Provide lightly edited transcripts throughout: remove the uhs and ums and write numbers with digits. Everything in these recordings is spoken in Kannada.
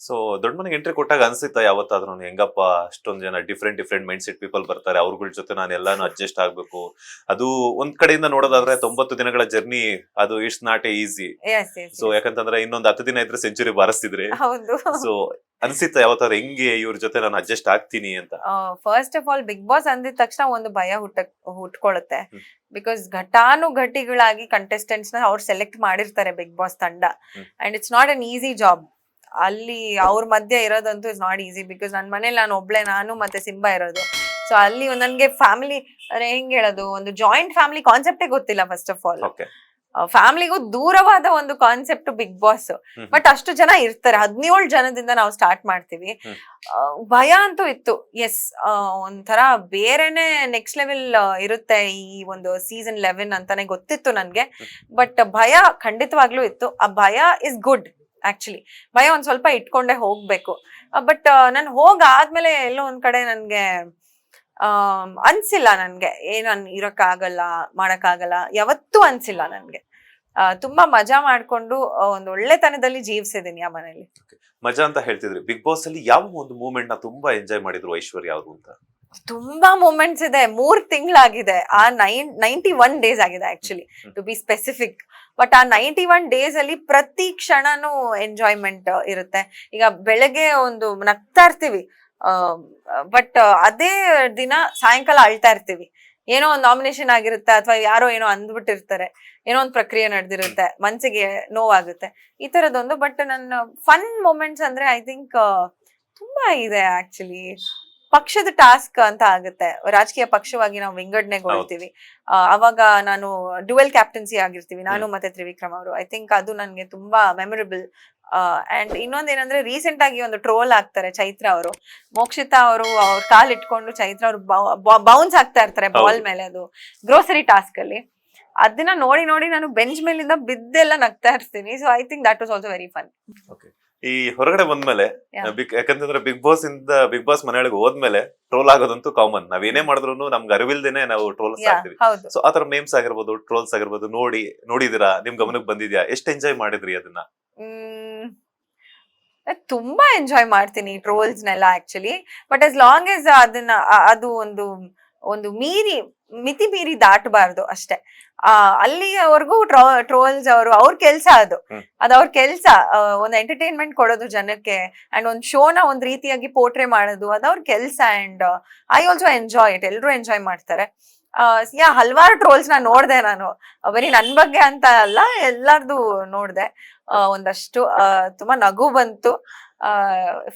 ಸೊ ದೊಡ್ಡ ಮನೆಗೆ ಎಂಟ್ರಿ ಕೊಟ್ಟಾಗ ಅನ್ಸುತ್ತಾ ಯಾವತ್ತಾದ್ರೂ ಹೆಂಗಪ್ಪ ಅಷ್ಟೊಂದ್ ಜನ ಡಿಫ್ರೆಂಟ್ ಮೈಂಡ್ ಸೆಟ್ ಪೀಪಲ್ ಬರ್ತಾರೆ, ಅವ್ರಗಳ ಜೊತೆ ನಾನು ಎಲ್ಲಾನು ಅಡ್ಜಸ್ಟ್ ಆಗ್ಬೇಕು. ಅದು ಒಂದ್ ಕಡೆಯಿಂದ ನೋಡೋದಾದ್ರೆ 90 ದಿನಗಳ ಜರ್ನಿ, ಅದು ಇಟ್ಸ್ ನಾಟ್ ಈಸಿ. ಸೊ ಯಾಕಂತಂದ್ರೆ ಇನ್ನೊಂದ್ 10 ದಿನ ಇದ್ರೆ ಸೆಂಚುರಿ ಬಾರಿಸ್ತಿದ್ರೆ. ಸೊ ಅನ್ಸಿತ್ತ ಯಾವತ್ತಾರ ಹೆಂಗೆ ಇವ್ರ ಜೊತೆ ನಾನು ಅಡ್ಜಸ್ಟ್ ಆಗ್ತೀನಿ ಅಂತ? First of all Bigg Boss ಅಂದಿದ ತಕ್ಷಣ ಒಂದು ಭಯ ಹುಟ್ಕೊಳ್ಳುತ್ತೆ. ಬಿಕಾಸ್ ಘಟಾನುಘಟಿಗಳಾಗಿ ಕಂಟೆಸ್ಟೆಂಟ್ಸ್ ನ ಅವ್ರು ಸೆಲೆಕ್ಟ್ ಮಾಡಿರ್ತಾರೆ ಬಿಗ್ ಬಾಸ್ ತಂಡ. And it's not an easy job. ಅಲ್ಲಿ ಅವ್ರ ಮಧ್ಯೆ ಇರೋದಂತೂ ಇಟ್ಸ್ ನಾಟ್ ಈಸಿ. ಬಿಕಾಸ್ ನನ್ನ ಮನೇಲಿ ನಾನು ಮತ್ತೆ ಸಿಂಬಾ ಇರೋದು. ಸೊ ಅಲ್ಲಿ ನನ್ಗೆ ಫ್ಯಾಮಿಲಿ ಹೆಂಗ್ ಹೇಳೋದು, ಒಂದು ಜಾಯಿಂಟ್ ಫ್ಯಾಮಿಲಿ ಕಾನ್ಸೆಪ್ಟೇ ಗೊತ್ತಿಲ್ಲ ಫಸ್ಟ್ ಆಫ್ ಆಲ್. ಫ್ಯಾಮಿಲಿಗೂ ದೂರವಾದ ಒಂದು ಕಾನ್ಸೆಪ್ಟ್ ಬಿಗ್ ಬಾಸ್. ಬಟ್ ಅಷ್ಟು ಜನ ಇರ್ತಾರೆ, 17 ಜನದಿಂದ ನಾವು ಸ್ಟಾರ್ಟ್ ಮಾಡ್ತೀವಿ. ಭಯ ಅಂತೂ ಇತ್ತು. ಎಸ್, ಒಂಥರ ಬೇರೆನೆ ನೆಕ್ಸ್ಟ್ ಲೆವೆಲ್ ಇರುತ್ತೆ ಈ ಒಂದು ಸೀಸನ್ 11 ಅಂತಾನೆ ಗೊತ್ತಿತ್ತು ನನ್ಗೆ. ಬಟ್ ಭಯ ಖಂಡಿತವಾಗ್ಲೂ ಇತ್ತು. ಆ ಭಯ ಇಸ್ ಗುಡ್ ಆಕ್ಚುಲಿ. ಭಯ ಒಂದ್ ಸ್ವಲ್ಪ ಇಟ್ಕೊಂಡೆ ಹೋಗ್ಬೇಕು. ಬಟ್ ನಾನು ಹೋಗಾದ್ಮೇಲೆ ಎಲ್ಲೋ ಒಂದ್ ಕಡೆ ನನ್ಗೆ ಅನ್ಸಿಲ್ಲ ನನ್ಗೆ ಏನ್ ಇರಕ್ಕಾಗಲ್ಲ, ಮಾಡಕ್ಕಾಗಲ್ಲ, ಯಾವತ್ತೂ ಅನ್ಸಿಲ್ಲ ನನ್ಗೆ. ತುಂಬಾ ಮಜಾ ಮಾಡ್ಕೊಂಡು ಒಂದ್ ಒಳ್ಳೆತನದಲ್ಲಿ ಜೀವಿಸಿದೀನಿ ಆ ಮನೇಲಿ. ಮಜಾ ಅಂತ ಹೇಳ್ತಿದ್ರಿ, ಬಿಗ್ ಬಾಸ್ ಅಲ್ಲಿ ಯಾವ ಒಂದು ಮೂಮೆಂಟ್ ನ ತುಂಬಾ ಎಂಜಾಯ್ ಮಾಡಿದ್ರು ಐಶ್ವರ್ಯ ಅವರು ಅಂತ? ತುಂಬಾ ಮೂಮೆಂಟ್ಸ್ ಇದೆ. 3 ತಿಂಗಳಾಗಿದೆ. ಆ 91 ಡೇಸ್ ಆಗಿದೆ actually, to be specific. But ಆ 91 ಡೇಸ್ ಅಲ್ಲಿ ಪ್ರತಿ ಕ್ಷಣನೂ ಎಂಜಾಯ್ಮೆಂಟ್ ಇರುತ್ತೆ. ಈಗ ಬೆಳಗ್ಗೆ ಒಂದು ನಗ್ತಾ ಇರ್ತೀವಿ, ಬಟ್ ಅದೇ ದಿನ ಸಾಯಂಕಾಲ ಅಳ್ತಾ ಇರ್ತೀವಿ. ಏನೋ ಒಂದು ನಾಮಿನೇಷನ್ ಆಗಿರುತ್ತೆ, ಅಥವಾ ಯಾರೋ ಏನೋ ಅಂದ್ಬಿಟ್ಟಿರ್ತಾರೆ, ಏನೋ ಒಂದು ಪ್ರಕ್ರಿಯೆ ನಡೆದಿರುತ್ತೆ, ಮನ್ಸಿಗೆ ನೋವಾಗುತ್ತೆ, ಈ ತರದೊಂದು. ಬಟ್ ನನ್ನ ಫನ್ ಮೂಮೆಂಟ್ಸ್ ಅಂದ್ರೆ ಐ ಥಿಂಕ್ ತುಂಬಾ ಇದೆ ಆಕ್ಚುಲಿ. ಪಕ್ಷದ ಟಾಸ್ಕ್ ಅಂತ ಆಗುತ್ತೆ, ರಾಜಕೀಯ ಪಕ್ಷವಾಗಿ ನಾವು ವಿಂಗಡಣೆಗೊಳ್ತೀವಿ. ಅವಾಗ ನಾನು ಡುವೆಲ್ ಕ್ಯಾಪ್ಟನ್ಸಿ ಆಗಿರ್ತೀವಿ, ನಾನು ಮತ್ತೆ ತ್ರಿವಿಕ್ರಮ್ ಅವರು. ಐ ಥಿಂಕ್ ಅದು ನನ್ಗೆ ತುಂಬಾ ಮೆಮೊರೇಬಲ್. ಅಂಡ್ ಇನ್ನೊಂದೇನಂದ್ರೆ, ರೀಸೆಂಟ್ ಆಗಿ ಒಂದು ಟ್ರೋಲ್ ಆಗ್ತಾರೆ ಚೈತ್ರ ಅವರು. ಮೋಕ್ಷಿತಾ ಅವರು ಅವ್ರ ಕಾಲ್ ಇಟ್ಕೊಂಡು ಚೈತ್ರ ಅವರು ಬೌನ್ಸ್ ಆಗ್ತಾ ಇರ್ತಾರೆ ಬಾಲ್ ಮೇಲೆ, ಅದು ಗ್ರೋಸರಿ ಟಾಸ್ಕ್ ಅಲ್ಲಿ. ಅದನ್ನ ನೋಡಿ ನಾನು ಬೆಂಚ್ ಮೇಲಿಂದ ಬಿದ್ದೆಲ್ಲ ನಗ್ತಾ ಇರ್ತೀನಿ. So I think that was also very fun. ಈ ಹೊರಗಡೆ ಬಂದ್ಮೇಲೆ, ಯಾಕಂತಂದ್ರೆ ಬಿಗ್ ಬಾಸ್ ಮನೆಯೊಳಗೆ ಹೋದ್ಮೇಲೆ ಟ್ರೋಲ್ ಆಗೋದಂತೂ ಕಾಮನ್. ನಾವೇನೇ ಮಾಡಿದ್ರು ನಮ್ಗೆ ಅರಿವಿಲ್ದೇನೆ ನಾವು ಟ್ರೋಲ್ಸ್ ಆಗ್ತೀವಿ. ಸೊ ಆತರ ಮೇಮ್ಸ್ ಆಗಿರ್ಬೋದು, ಟ್ರೋಲ್ಸ್ ಆಗಿರ್ಬೋದು, ನೋಡಿದಿರಾ? ನಿಮ್ ಗಮನಕ್ಕೆ ಬಂದಿದ್ಯಾ? ಎಷ್ಟು ಎಂಜಾಯ್ ಮಾಡಿದ್ರಿ ಅದನ್ನ? ತುಂಬಾ ಎಂಜಾಯ್ ಮಾಡ್ತೀನಿ ಟ್ರೋಲ್ಸ್ ನೆಲ್ಲ actually. But as long as ಅದನ್ನ ಅದು ಒಂದು ಮಿತಿ ಮೀರಿ ದಾಟಬಾರ್ದು ಅಷ್ಟೇ. ಅಲ್ಲಿವರೆಗೂ ಟ್ರೋಲ್ಸ್ ಅವ್ರ ಕೆಲ್ಸ, ಅದು ಅವ್ರ ಕೆಲ್ಸ. ಒಂದು ಎಂಟರ್ಟೈನ್ಮೆಂಟ್ ಕೊಡೋದು ಜನಕ್ಕೆ, ಅಂಡ್ ಒಂದ್ ಶೋನ ಒಂದ್ ರೀತಿಯಾಗಿ ಪೋರ್ಟ್ರೇ ಮಾಡೋದು, ಅವ್ರ ಕೆಲ್ಸ. And I also enjoy it. ಎಲ್ರು ಎಂಜಾಯ್ ಮಾಡ್ತಾರೆ. ಹಲವಾರು ಟ್ರೋಲ್ಸ್ ನೋಡ್ದೆ ನಾನು, ಬರೀ ನನ್ ಬಗ್ಗೆ ಅಂತ ಅಲ್ಲ, ಎಲ್ಲಾರ್ದು ನೋಡ್ದೆ. ಒಂದಷ್ಟು ತುಂಬಾ ನಗು ಬಂತು,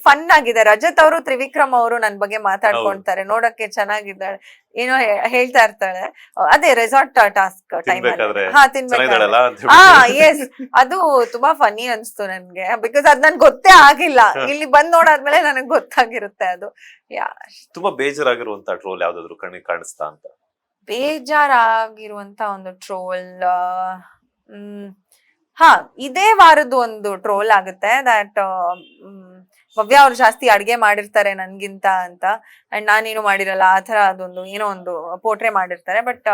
ಫನ್ ಆಗಿದೆ. ರಜತ್ ಅವರು, ತ್ರಿವಿಕ್ರಮ್ ಅವರು ನನ್ ಬಗ್ಗೆ ಮಾತಾಡ್ಕೊಂತಾರೆ, ನೋಡಕ್ಕೆ ಚೆನ್ನಾಗಿದ್ದಾಳೆ, ಏನೋ ಹೇಳ್ತಾ ಇರ್ತಾಳೆ. ಅದೇ ರೆಸಾರ್ಟ್ ಟಾಸ್ಕ್ ಟೈಮ್ ಅಲ್ಲಿ. ಎಸ್, ಅದು ತುಂಬಾ ಫನಿ ಅನ್ಸ್ತು ನನ್ಗೆ. ಬಿಕಾಸ್ ಅದ್ ನನ್ಗೆ ಗೊತ್ತೇ ಆಗಿಲ್ಲ, ಇಲ್ಲಿ ಬಂದ್ ನೋಡಾದ್ಮೇಲೆ ನನಗ್ ಗೊತ್ತಾಗಿರುತ್ತೆ ಅದು. ತುಂಬಾ ಬೇಜಾರಾಗಿರುವಂತ ಟ್ರೋಲ್ ಯಾವ್ದಾದ್ರು ಕಣ್ಣಿಗೆ ಕಾಣಿಸ್ತಾ ಅಂತ? ಬೇಜಾರಾಗಿರುವಂತ ಒಂದು ಟ್ರೋಲ್, ಇದೇ ವಾರದ್ದು ಒಂದು ಟ್ರೋಲ್ ಆಗುತ್ತೆ. ದಟ್ ಭವ್ಯ ಅವ್ರು ಜಾಸ್ತಿ ಅಡ್ಗೆ ಮಾಡಿರ್ತಾರೆ ನನ್ಗಿಂತ ಅಂತ, ಅಂಡ್ ನಾನೇನು ಮಾಡಿರಲ್ಲ ಆ ತರ ಅದೊಂದು ಏನೋ ಒಂದು ಪೋರ್ಟ್ರೇ ಮಾಡಿರ್ತಾರೆ. ಬಟ್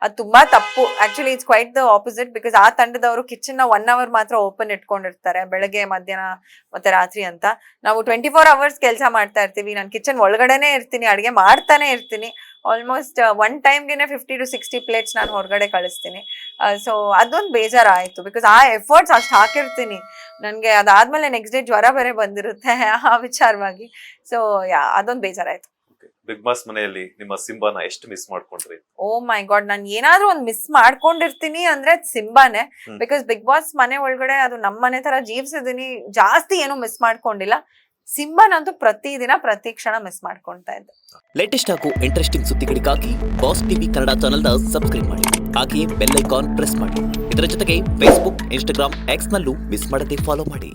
ಅದು ತುಂಬಾ ತಪ್ಪು actually. It's quite the opposite. Because ಆ ತಂಡದವರು ಕಿಚನ್ ನ 1 hour ಮಾತ್ರ ಓಪನ್ ಇಟ್ಕೊಂಡಿರ್ತಾರೆ, ಬೆಳಗ್ಗೆ, ಮಧ್ಯಾಹ್ನ ಮತ್ತೆ ರಾತ್ರಿ ಅಂತ. ನಾವು 24 hours ಕೆಲಸ ಮಾಡ್ತಾ ಇರ್ತೀವಿ. ನಾನು ಕಿಚನ್ ಒಳಗಡೆನೆ ಇರ್ತೀನಿ, ಅಡ್ಗೆ ಮಾಡ್ತಾನೆ ಇರ್ತೀನಿ. ಆಲ್ಮೋಸ್ಟ್ ಒನ್ ಟೈಮ್ಗೆನೆ 50 to 60 ಪ್ಲೇಟ್ಸ್ ನಾನು ಹೊರಗಡೆ ಕಳಿಸ್ತೀನಿ. ಸೊ ಅದೊಂದು ಬೇಜಾರಾಯ್ತು. ಬಿಕಾಸ್ ಆ ಎಫರ್ಟ್ಸ್ ಅಷ್ಟು ಹಾಕಿರ್ತೀನಿ. ನನ್ಗೆ ಅದಾದ್ಮೇಲೆ ನೆಕ್ಸ್ಟ್ ಡೇ ಜ್ವರ ಬೇರೆ ಬಂದಿರುತ್ತೆ ಆ ವಿಚಾರವಾಗಿ. ಸೊ ಅದೊಂದು ಬೇಜಾರಾಯ್ತು. ಬಿಗ್ ಬಾಸ್ ಮನೆಯಲ್ಲಿ ನಿಮ್ಮ ಸಿಂಬಾನ ಎಷ್ಟು ಮಿಸ್ ಮಾಡ್ಕೊಂಡ್ರಿ? ಓ ಮೈ ಗಾಡ್, ನಾನು ಏನಾದ್ರೂ ಒಂದು ಮಿಸ್ ಮಾಡ್ಕೊಂಡಿರ್ತೀನಿ ಅಂದ್ರೆ ಸಿಂಬಾನೆ. ಬಿಕಾಸ್ ಬಿಗ್ ಬಾಸ್ ಮನೆ ಒಳಗಡೆ ಅದು ನಮ್ಮ ಮನೆ ತರ ಜೀವಿಸಿದೀನಿ, ಜಾಸ್ತಿ ಏನು ಮಿಸ್ ಮಾಡ್ಕೊಂಡಿಲ್ಲ. ಸಿಂಬಾನಂತೂ ಪ್ರತಿದಿನ ಪ್ರತಿ ಕ್ಷಣ ಮಿಸ್ ಮಾಡ್ಕೊಂತಾ ಇದ್ದೆ. ಲೇಟೆಸ್ಟ್ ಹಾಗೂ ಇಂಟ್ರೆಸ್ಟಿಂಗ್ ಸುದ್ದಿಗಳಿಗಾಗಿ ಬಾಸ್ ಟಿವಿ ಕನ್ನಡ ಚಾನೆಲ್ನ ಸಬ್ಸ್ಕ್ರೈಬ್ ಮಾಡಿ, ಹಾಗೆಯೇ ಬೆಲ್ ಐಕಾನ್ ಪ್ರೆಸ್ ಮಾಡಿ. ಇದರ ಜೊತೆಗೆ ಫೇಸ್ಬುಕ್, ಇನ್ಸ್ಟಾಗ್ರಾಮ್, ಎಕ್ಸ್ ನಲ್ಲೂ ಮಿಸ್ ಮಾಡದೆ ಫಾಲೋ ಮಾಡಿ.